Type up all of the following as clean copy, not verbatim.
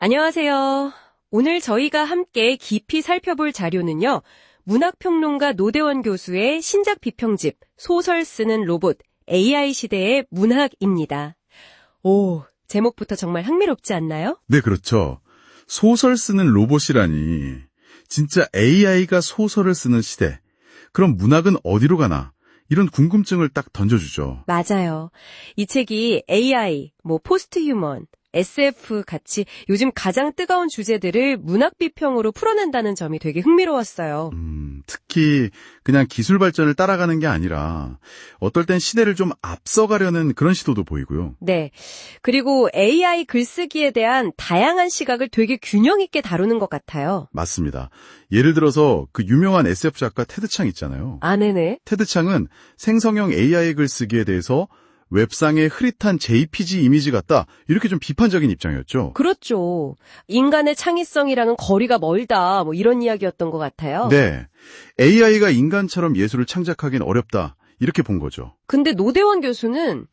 안녕하세요. 오늘 저희가 함께 깊이 살펴볼 자료는요. 문학평론가 노대원 교수의 신작 비평집 소설 쓰는 로봇 AI 시대의 문학입니다. 오, 제목부터 정말 흥미롭지 않나요? 네, 그렇죠. 소설 쓰는 로봇이라니. 진짜 AI가 소설을 쓰는 시대. 그럼 문학은 어디로 가나? 이런 궁금증을 딱 던져주죠. 맞아요. 이 책이 AI, 포스트 휴먼, SF 같이 요즘 가장 뜨거운 주제들을 문학 비평으로 풀어낸다는 점이 되게 흥미로웠어요. 특히 그냥 기술 발전을 따라가는 게 아니라 어떨 땐 시대를 좀 앞서가려는 그런 시도도 보이고요. 네. 그리고 AI 글쓰기에 대한 다양한 시각을 되게 균형 있게 다루는 것 같아요. 맞습니다. 예를 들어서 그 유명한 SF 작가 테드 창 있잖아요. 아, 네네. 테드 창은 생성형 AI 글쓰기에 대해서 웹상의 흐릿한 JPG 이미지 같다, 이렇게 좀 비판적인 입장이었죠. 그렇죠. 인간의 창의성이랑은 거리가 멀다, 이런 이야기였던 것 같아요. 네. AI가 인간처럼 예술을 창작하기는 어렵다, 이렇게 본 거죠. 근데 노대원 교수는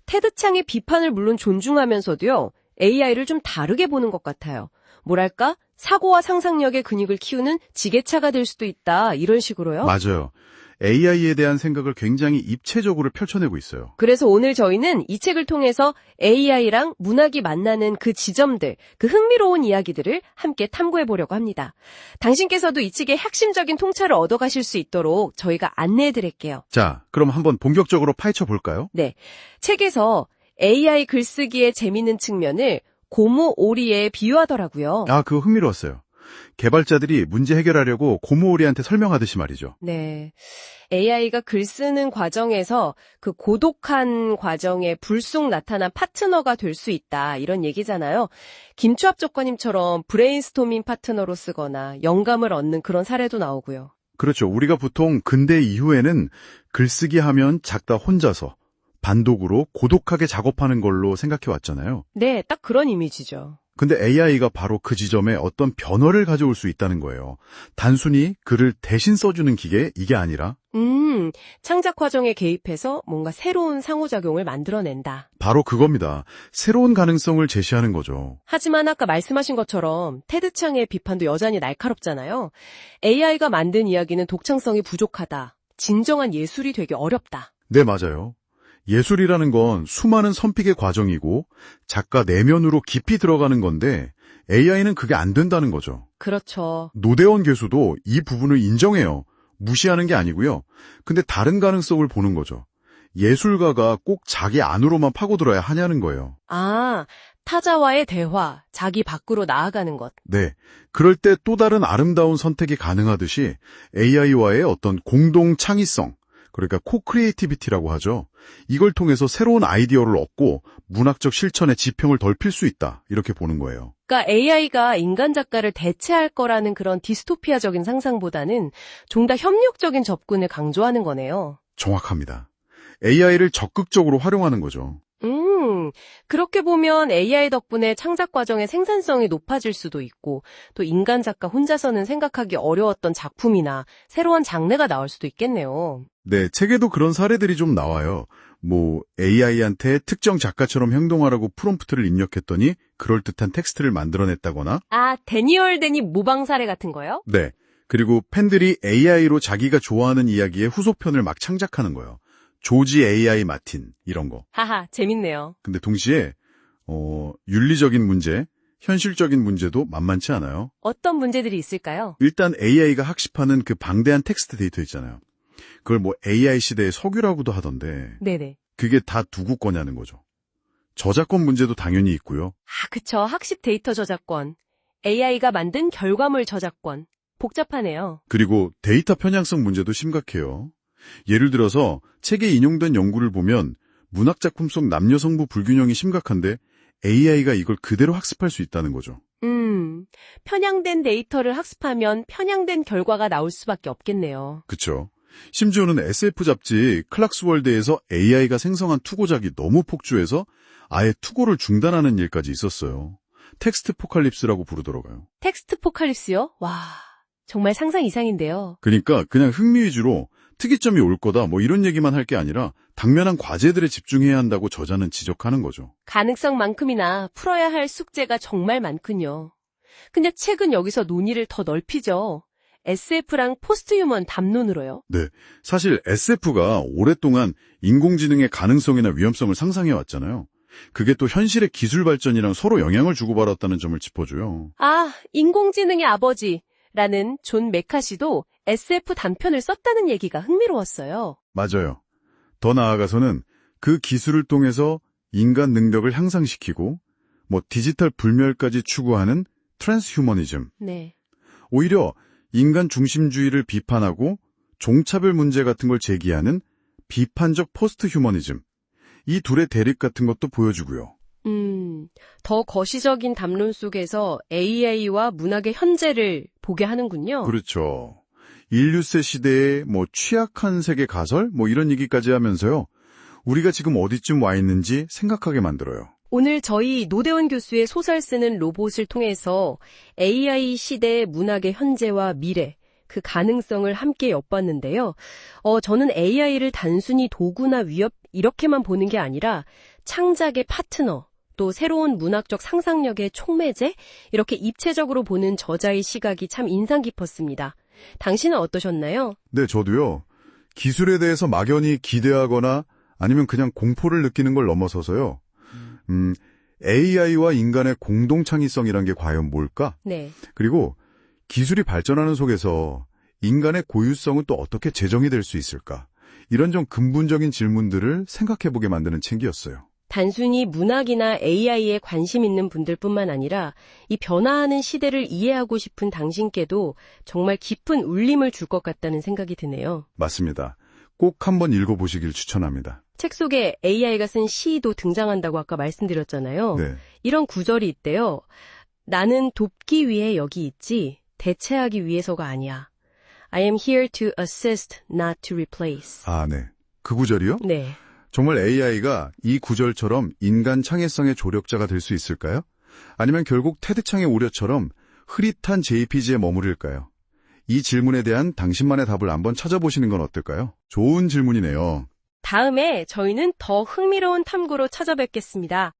테드 창의 비판을 물론 존중하면서도요, AI를 좀 다르게 보는 것 같아요. 뭐랄까? 사고와 상상력의 근육을 키우는 지게차가 될 수도 있다, 이런 식으로요. 맞아요. AI에 대한 생각을 굉장히 입체적으로 펼쳐내고 있어요. 그래서 오늘 저희는 이 책을 통해서 AI랑 문학이 만나는 그 지점들, 그 흥미로운 이야기들을 함께 탐구해 보려고 합니다. 당신께서도 이 책의 핵심적인 통찰을 얻어가실 수 있도록 저희가 안내해 드릴게요. 자, 그럼 한번 본격적으로 파헤쳐 볼까요? 네, 책에서 AI 글쓰기의 재미있는 측면을 고무 오리에 비유하더라고요. 아, 그거 흥미로웠어요. 개발자들이 문제 해결하려고 고무오리한테 설명하듯이 말이죠. 네. AI가 글 쓰는 과정에서 그 고독한 과정에 불쑥 나타난 파트너가 될 수 있다, 이런 얘기잖아요. 김추합 작가님처럼 브레인스토밍 파트너로 쓰거나 영감을 얻는 그런 사례도 나오고요. 그렇죠. 우리가 보통 근대 이후에는 글쓰기 하면 작가 혼자서 단독으로 고독하게 작업하는 걸로 생각해 왔잖아요. 네, 딱 그런 이미지죠. 근데 AI가 바로 그 지점에 어떤 변화를 가져올 수 있다는 거예요. 단순히 글을 대신 써주는 기계, 이게 아니라 창작 과정에 개입해서 뭔가 새로운 상호작용을 만들어낸다. 바로 그겁니다. 새로운 가능성을 제시하는 거죠. 하지만 아까 말씀하신 것처럼 테드 창의 비판도 여전히 날카롭잖아요. AI가 만든 이야기는 독창성이 부족하다. 진정한 예술이 되기 어렵다. 네, 맞아요. 예술이라는 건 수많은 선픽의 과정이고 작가 내면으로 깊이 들어가는 건데 AI는 그게 안 된다는 거죠. 그렇죠. 노대원 교수도 이 부분을 인정해요. 무시하는 게 아니고요. 근데 다른 가능성을 보는 거죠. 예술가가 꼭 자기 안으로만 파고들어야 하냐는 거예요. 아, 타자와의 대화, 자기 밖으로 나아가는 것. 네. 그럴 때 또 다른 아름다운 선택이 가능하듯이 AI와의 어떤 공동 창의성, 그러니까 코크리에이티비티라고 하죠. 이걸 통해서 새로운 아이디어를 얻고 문학적 실천의 지평을 넓힐 수 있다, 이렇게 보는 거예요. 그러니까 AI가 인간 작가를 대체할 거라는 그런 디스토피아적인 상상보다는 좀 더 협력적인 접근을 강조하는 거네요. 정확합니다. AI를 적극적으로 활용하는 거죠. 그렇게 보면 AI 덕분에 창작 과정의 생산성이 높아질 수도 있고, 또 인간 작가 혼자서는 생각하기 어려웠던 작품이나 새로운 장르가 나올 수도 있겠네요. 네, 책에도 그런 사례들이 좀 나와요. AI한테 특정 작가처럼 행동하라고 프롬프트를 입력했더니 그럴듯한 텍스트를 만들어냈다거나. 아, 데니얼 데니 모방 사례 같은 거요? 네. 그리고 팬들이 AI로 자기가 좋아하는 이야기의 후속편을 막 창작하는 거예요. 조지 AI 마틴, 이런 거. 하하, 재밌네요. 근데 동시에 윤리적인 문제, 현실적인 문제도 만만치 않아요. 어떤 문제들이 있을까요? 일단 AI가 학습하는 그 방대한 텍스트 데이터 있잖아요. 그걸 AI 시대의 석유라고도 하던데 네네. 그게 다 누구 거냐는 거죠. 저작권 문제도 당연히 있고요. 아, 그쵸. 학습 데이터 저작권. AI가 만든 결과물 저작권. 복잡하네요. 그리고 데이터 편향성 문제도 심각해요. 예를 들어서 책에 인용된 연구를 보면 문학작품 속 남녀성부 불균형이 심각한데 AI가 이걸 그대로 학습할 수 있다는 거죠. 편향된 데이터를 학습하면 편향된 결과가 나올 수밖에 없겠네요. 그쵸. 심지어는 SF 잡지 클락스월드에서 AI가 생성한 투고작이 너무 폭주해서 아예 투고를 중단하는 일까지 있었어요. 텍스트 포칼립스라고 부르더라고요. 텍스트 포칼립스요? 와, 정말 상상 이상인데요. 그러니까 그냥 흥미 위주로 특이점이 올 거다 이런 얘기만 할 게 아니라 당면한 과제들에 집중해야 한다고 저자는 지적하는 거죠. 가능성만큼이나 풀어야 할 숙제가 정말 많군요. 근데 책은 여기서 논의를 더 넓히죠. SF랑 포스트 휴먼 담론으로요. 네, 사실 SF가 오랫동안 인공지능의 가능성이나 위험성을 상상해 왔잖아요. 그게 또 현실의 기술 발전이랑 서로 영향을 주고받았다는 점을 짚어줘요. 아, 인공지능의 아버지라는 존 메카시도 SF 단편을 썼다는 얘기가 흥미로웠어요. 맞아요. 더 나아가서는 그 기술을 통해서 인간 능력을 향상시키고 디지털 불멸까지 추구하는 트랜스휴머니즘. 네. 오히려 인간 중심주의를 비판하고 종차별 문제 같은 걸 제기하는 비판적 포스트 휴머니즘. 이 둘의 대립 같은 것도 보여주고요. 더 거시적인 담론 속에서 AI와 문학의 현재를 보게 하는군요. 그렇죠. 인류세 시대의 취약한 세계 가설? 이런 얘기까지 하면서요. 우리가 지금 어디쯤 와 있는지 생각하게 만들어요. 오늘 저희 노대원 교수의 소설 쓰는 로봇을 통해서 AI 시대의 문학의 현재와 미래, 그 가능성을 함께 엿봤는데요. 저는 AI를 단순히 도구나 위협 이렇게만 보는 게 아니라 창작의 파트너, 또 새로운 문학적 상상력의 촉매제, 이렇게 입체적으로 보는 저자의 시각이 참 인상 깊었습니다. 당신은 어떠셨나요? 네, 저도요. 기술에 대해서 막연히 기대하거나 아니면 그냥 공포를 느끼는 걸 넘어서서요. AI와 인간의 공동 창의성이란 게 과연 뭘까? 네. 그리고 기술이 발전하는 속에서 인간의 고유성은 또 어떻게 재정이 될 수 있을까? 이런 좀 근본적인 질문들을 생각해보게 만드는 책이었어요. 단순히 문학이나 AI에 관심 있는 분들뿐만 아니라 이 변화하는 시대를 이해하고 싶은 당신께도 정말 깊은 울림을 줄 것 같다는 생각이 드네요. 맞습니다. 꼭 한번 읽어보시길 추천합니다. 책 속에 AI가 쓴 시도 등장한다고 아까 말씀드렸잖아요. 네. 이런 구절이 있대요. 나는 돕기 위해 여기 있지 대체하기 위해서가 아니야. I am here to assist, not to replace. 아, 네. 그 구절이요? 네. 정말 AI가 이 구절처럼 인간 창의성의 조력자가 될 수 있을까요? 아니면 결국 테드창의 우려처럼 흐릿한 JPG에 머무를까요? 이 질문에 대한 당신만의 답을 한번 찾아보시는 건 어떨까요? 좋은 질문이네요. 다음에 저희는 더 흥미로운 탐구로 찾아뵙겠습니다.